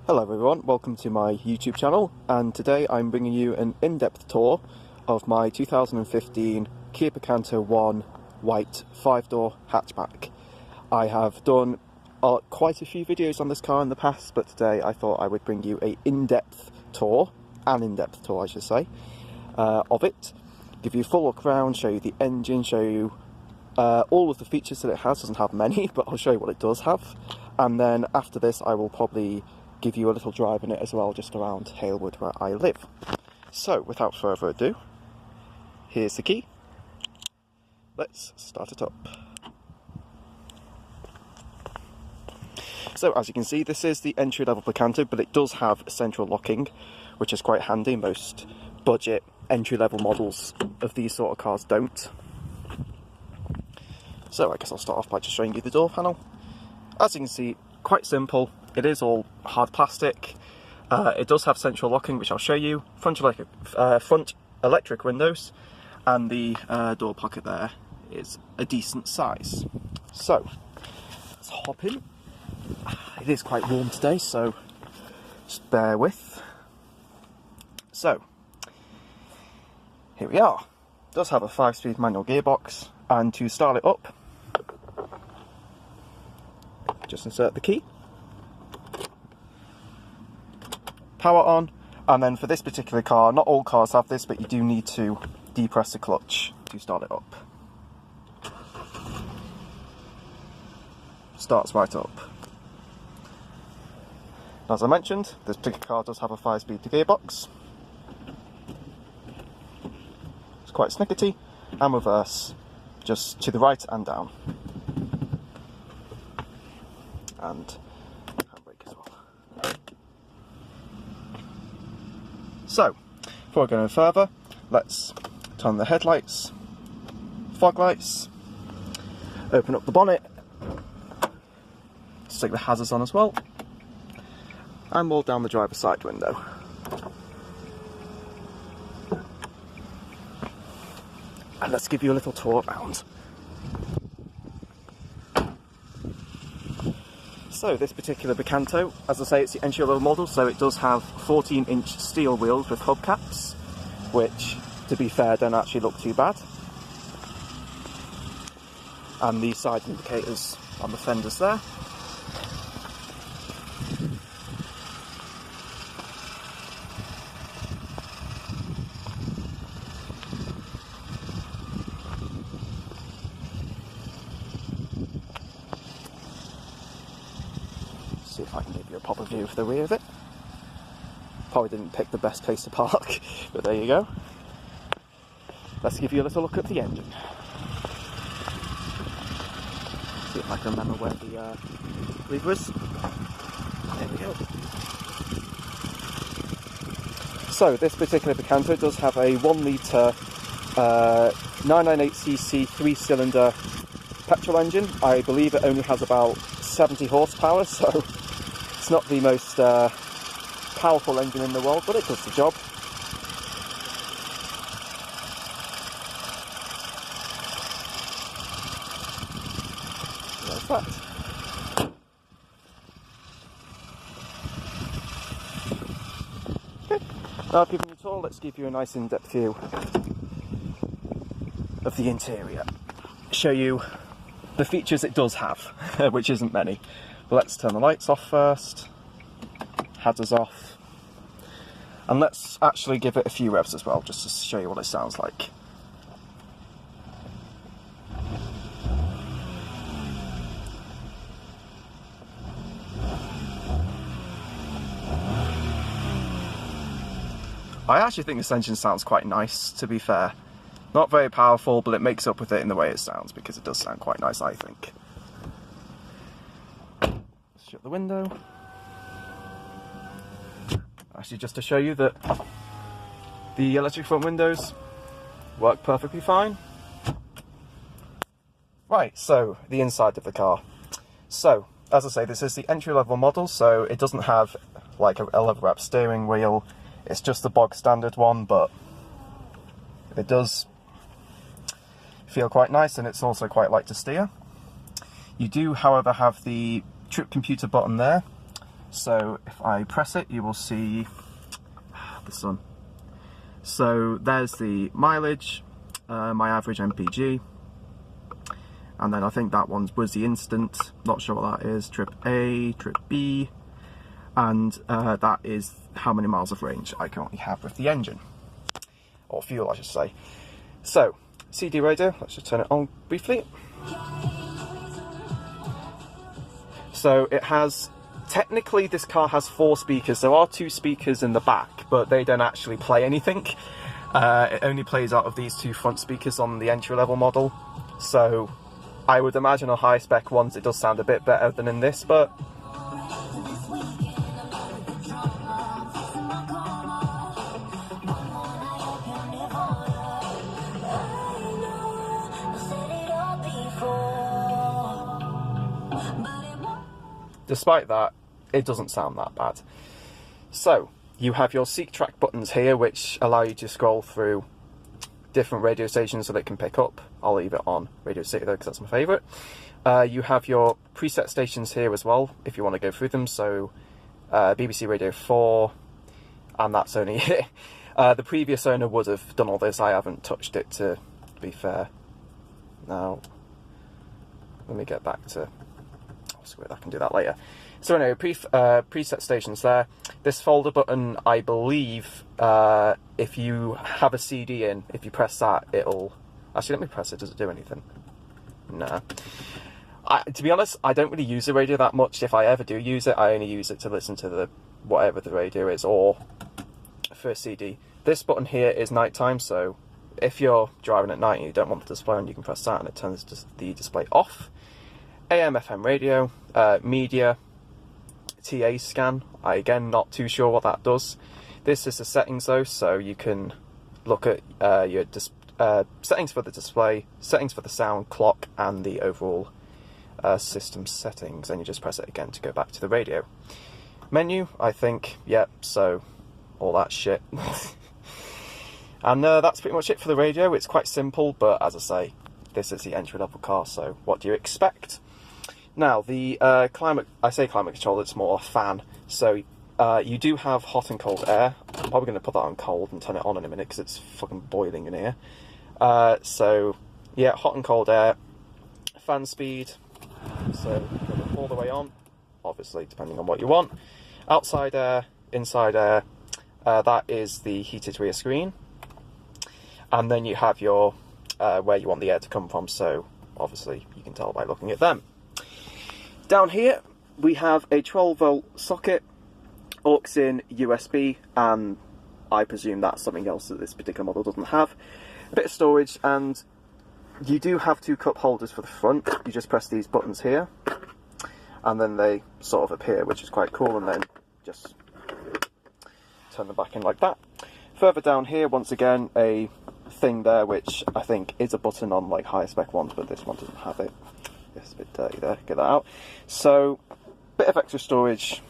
Hello everyone, welcome to my YouTube channel, and today I'm bringing you an in-depth tour of my 2015 Kia Picanto 1 white 5-door hatchback. I have done quite a few videos on this car in the past, but today I thought I would bring you an in-depth tour I should say, of it. Give you a full look around, show you the engine, show you all of the features that it has. Doesn't have many, but I'll show you what it does have. And then after this I will probably give you a little drive in it as well, just around Halewood where I live. So without further ado, here's the key. Let's start it up. So as you can see, this is the entry-level Picanto, but it does have central locking, which is quite handy. Most budget entry-level models of these sort of cars don't. So I guess I'll start off by just showing you the door panel. As you can see, quite simple. It is all hard plastic. It does have central locking, which I'll show you. Front electric windows, and the door pocket there is a decent size. So let's hop in. It is quite warm today, so just bear with. So here we are. It does have a 5-speed manual gearbox, and to start it up, just insert the key. Power on, and then for this particular car, not all cars have this, but you do need to depress the clutch to start it up. Starts right up. As I mentioned, this particular car does have a 5-speed gearbox. It's quite snickety, and reverse just to the right and down. And handbrake as well. So, before I go no further, let's turn on the headlights, fog lights, open up the bonnet, stick the hazards on as well, and roll down the driver's side window. And let's give you a little tour around. So this particular Picanto, as I say, it's the entry-level model, so it does have 14-inch steel wheels with hubcaps, which, to be fair, don't actually look too bad. And the side indicators on the fenders there. See if I can give you a proper view of the rear of it. Probably didn't pick the best place to park, but there you go. Let's give you a little look at the engine. See if I can remember where the lever is. There we go. So this particular Picanto does have a 1 litre 998cc 3-cylinder petrol engine. I believe it only has about 70 horsepower, so it's not the most powerful engine in the world, but it does the job. There's that. Okay, now I've given you a tour, let's give you a nice in-depth view of the interior. Show you the features it does have, which isn't many. But let's turn the lights off first, hazards off, and let's actually give it a few revs as well, just to show you what it sounds like. I actually think this engine sounds quite nice, to be fair. Not very powerful, but it makes up with it in the way it sounds, because it does sound quite nice, I think. Let's shut the window. Actually, just to show you that the electric front windows work perfectly fine. Right, so the inside of the car. So, as I say, this is the entry-level model, so it doesn't have like a leather-wrapped steering wheel. It's just the bog standard one, but it does feel quite nice, and it's also quite light to steer. You do, however, have the trip computer button there, So if I press it, you will see the sun. So there's the mileage, my average MPG, and then I think that one was the instant, not sure what that is, trip A, trip B, and that is how many miles of range I currently have with the engine, or fuel I should say. So, CD radio, let's just turn it on briefly. So it has, technically this car has 4 speakers. There are 2 speakers in the back, but they don't actually play anything. It only plays out of these 2 front speakers on the entry-level model. So I would imagine on high-spec ones it does sound a bit better than in this, but despite that, it doesn't sound that bad. So, you have your seek track buttons here, which allow you to scroll through different radio stations so they can pick up. I'll leave it on Radio City though, because that's my favourite. You have your preset stations here as well, if you want to go through them. So, BBC Radio 4, and that's only it. The previous owner would have done all this. I haven't touched it, to be fair. Now, let me get back to... I can do that later. So anyway, preset stations there. This folder button, I believe, if you have a CD in, if you press that, it'll... Actually, let me press it. Does it do anything? Nah. To be honest, I don't really use the radio that much. If I ever do use it, I only use it to listen to the whatever the radio is, or for a CD. This button here is nighttime, so if you're driving at night and you don't want the display on, you can press that and it turns the display off. AM, FM radio, media, TA scan. Again, not too sure what that does. This is the settings though, so you can look at your settings for the display, settings for the sound, clock, and the overall system settings, and you just press it again to go back to the radio. Menu, I think, yep, so all that shit. And that's pretty much it for the radio. It's quite simple, but as I say, this is the entry-level car, so what do you expect? Now, the climate control, it's more a fan, so you do have hot and cold air. I'm probably going to put that on cold and turn it on in a minute because it's fucking boiling in here. So, yeah, hot and cold air, fan speed, so put it all the way on, obviously depending on what you want. Outside air, inside air, that is the heated rear screen. And then you have your, where you want the air to come from, so obviously you can tell by looking at them. Down here, we have a 12-volt socket, aux in, USB, and I presume that's something else that this particular model doesn't have. A bit of storage, and you do have 2 cup holders for the front. You just press these buttons here, and then they sort of appear, which is quite cool, and then just turn them back in like that. Further down here, once again, a thing there, which I think is a button on like higher spec ones, but this one doesn't have it. It's a bit dirty there, get that out. So, bit of extra storage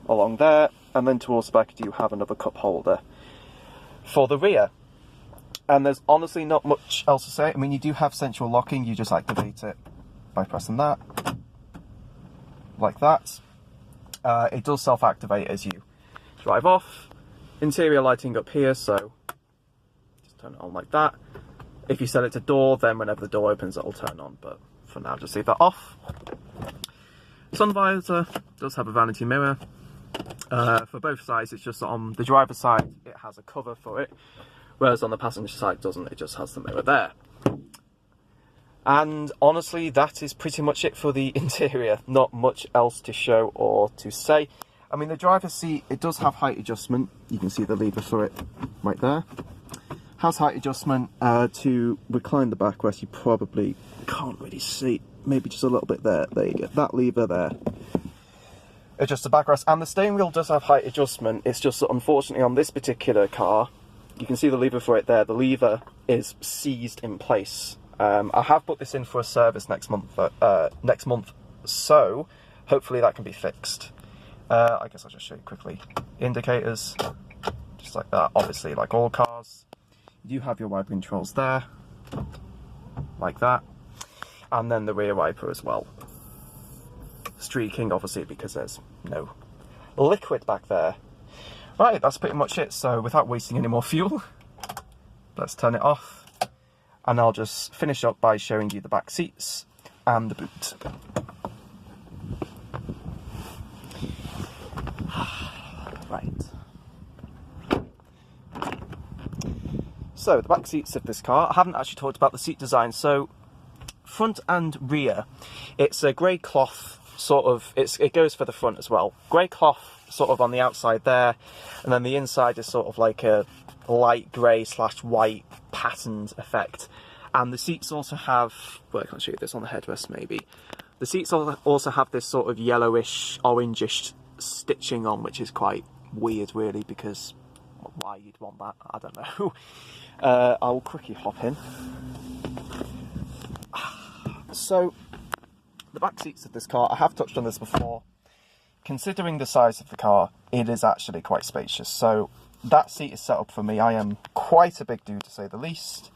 along there, and then towards the back you have another cup holder for the rear. And there's honestly not much else to say. I mean, you do have central locking, you just activate it by pressing that, like that. It does self-activate as you drive off. Interior lighting up here, so just turn it on like that. If you set it to door, then whenever the door opens it'll turn on, but for now just leave that off. Sun visor does have a vanity mirror. For both sides, it's just on the driver's side it has a cover for it, whereas on the passenger side it doesn't, it just has the mirror there. And honestly, that is pretty much it for the interior. Not much else to show or to say. I mean, the driver's seat, it does have height adjustment. You can see the lever for it right there. Has height adjustment to recline the backrest. You probably can't really see. Maybe just a little bit there. There you go. That lever there. Adjust the backrest. And the steering wheel does have height adjustment. It's just that unfortunately on this particular car, you can see the lever for it there. The lever is seized in place. I have put this in for a service next month, so hopefully that can be fixed. I guess I'll just show you quickly. Indicators, just like that, obviously like all cars. You do have your wiper controls there, like that, and then the rear wiper as well. Streaking, obviously, because there's no liquid back there. Right, that's pretty much it. So without wasting any more fuel, let's turn it off. And I'll just finish up by showing you the back seats and the boot. Right. So the back seats of this car, I haven't actually talked about the seat design. So front and rear, it's a grey cloth sort of, it goes for the front as well. Grey cloth sort of on the outside there, and then the inside is sort of like a light grey / white patterned effect. And the seats also have, well, I can't show you this on the headrest maybe. The seats also have this sort of yellowish, orangish stitching on, which is quite weird really, because why you'd want that, I don't know. I'll quickly hop in. So, the back seats of this car, I have touched on this before. Considering the size of the car, it is actually quite spacious. So, that seat is set up for me. I am quite a big dude, to say the least.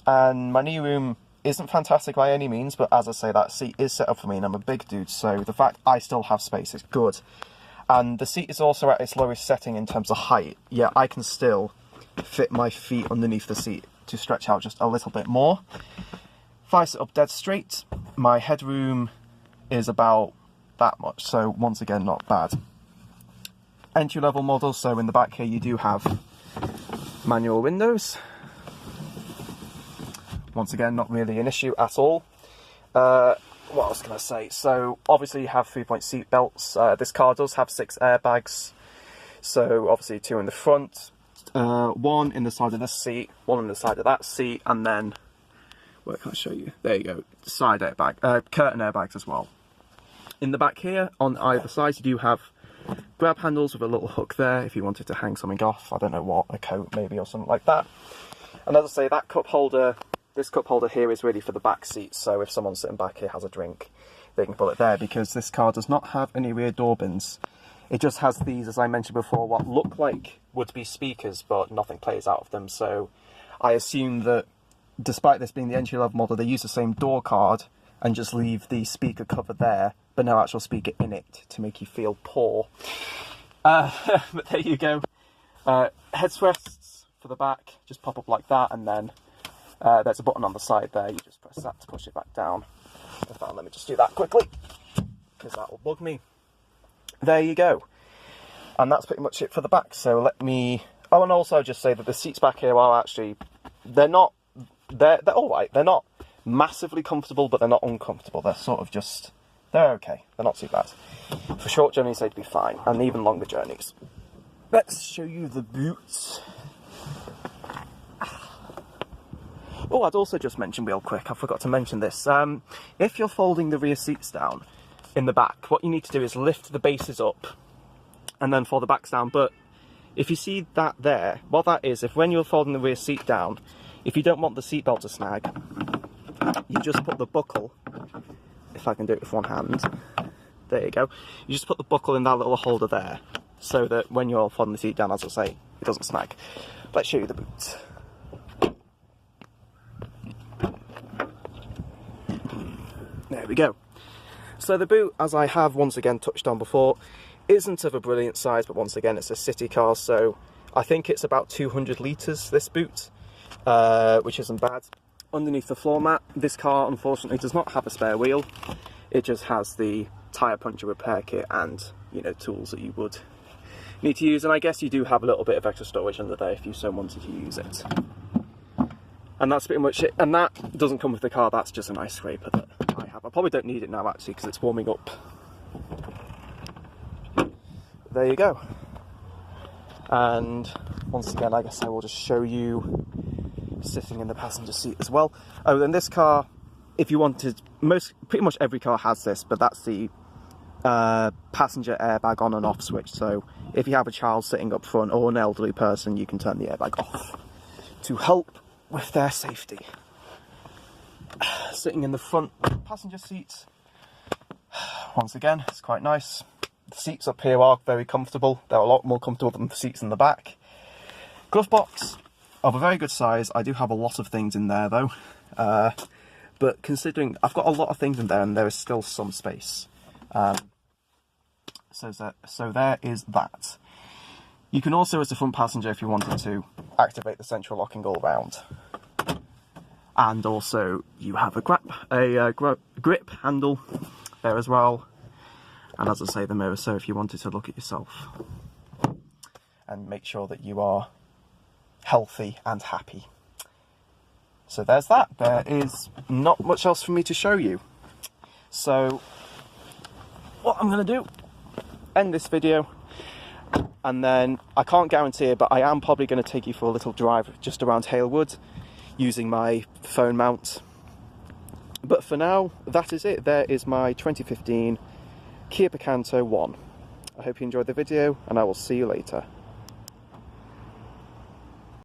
And my knee room isn't fantastic by any means, but as I say, that seat is set up for me and I'm a big dude, so the fact I still have space is good. And the seat is also at its lowest setting in terms of height. Yeah, I can still fit my feet underneath the seat to stretch out just a little bit more. If I sit up dead straight, my headroom is about that much, so once again, not bad. Entry-level model, so in the back here you do have manual windows. Once again, not really an issue at all. What else can I say? So, obviously you have 3-point seat belts. This car does have 6 airbags. So, obviously 2 in the front, 1 in the side of this seat, 1 in the side of that seat, and then, where can I show you? There you go, side airbag, curtain airbags as well. In the back here, on either side, you do have grab handles with a little hook there if you wanted to hang something off. I don't know what, a coat maybe or something like that. And as I say, that cup holder, this cup holder here is really for the back seat, so if someone sitting back here has a drink, they can put it there, because this car does not have any rear door bins. It just has these, as I mentioned before, what look like would be speakers, but nothing plays out of them, so I assume that despite this being the entry-level model, they use the same door card and just leave the speaker cover there, but no actual speaker in it to make you feel poor. But there you go. Headrests for the back, just pop up like that, and then there's a button on the side there, you just press that to push it back down. In fact, let me just do that quickly, because that will bug me. There you go. And that's pretty much it for the back, so let me... Oh, and also just say that the seats back here are actually... They're alright, they're not massively comfortable, but they're not uncomfortable, they're sort of just... They're okay, they're not too bad. For short journeys they'd be fine, and even longer journeys. Let's show you the boots. Oh, I'd also just mention real quick, I forgot to mention this. If you're folding the rear seats down in the back, what you need to do is lift the bases up and then fold the backs down. But if you see that there, what that is, if when you're folding the rear seat down, if you don't want the seatbelt to snag, you just put the buckle, if I can do it with one hand, there you go. You just put the buckle in that little holder there, so that when you're folding the seat down, as I say, it doesn't snag. Let's show you the boots. There we go. So the boot, as I have once again touched on before, isn't of a brilliant size, but once again it's a city car, so I think it's about 200 litres, this boot, which isn't bad. Underneath the floor mat, this car unfortunately does not have a spare wheel. It just has the tyre puncture repair kit and, you know, tools that you would need to use, and I guess you do have a little bit of extra storage under there if you so wanted to use it. And that's pretty much it. And that doesn't come with the car, that's just an ice scraper that I have. I probably don't need it now actually because it's warming up. There you go. And once again, I guess I will just show you sitting in the passenger seat as well. Oh, then this car, if you wanted, pretty much every car has this, but that's the passenger airbag on and off switch. So if you have a child sitting up front or an elderly person, you can turn the airbag off to help with their safety. Sitting in the front passenger seat, once again, it's quite nice. The seats up here are very comfortable. They're a lot more comfortable than the seats in the back. Glove box of a very good size. I do have a lot of things in there though, but considering I've got a lot of things in there and there is still some space. So there is that. You can also, as the front passenger, if you wanted to, activate the central locking all round. And also, you have a grip handle there as well. And as I say, the mirror, so if you wanted to look at yourself and make sure that you are healthy and happy. So there's that. There is not much else for me to show you. So what I'm going to do, end this video, and then I can't guarantee it, but I am probably going to take you for a little drive just around Halewood using my phone mount. But for now, that is it. There is my 2015 Kia Picanto 1. I hope you enjoyed the video, and I will see you later.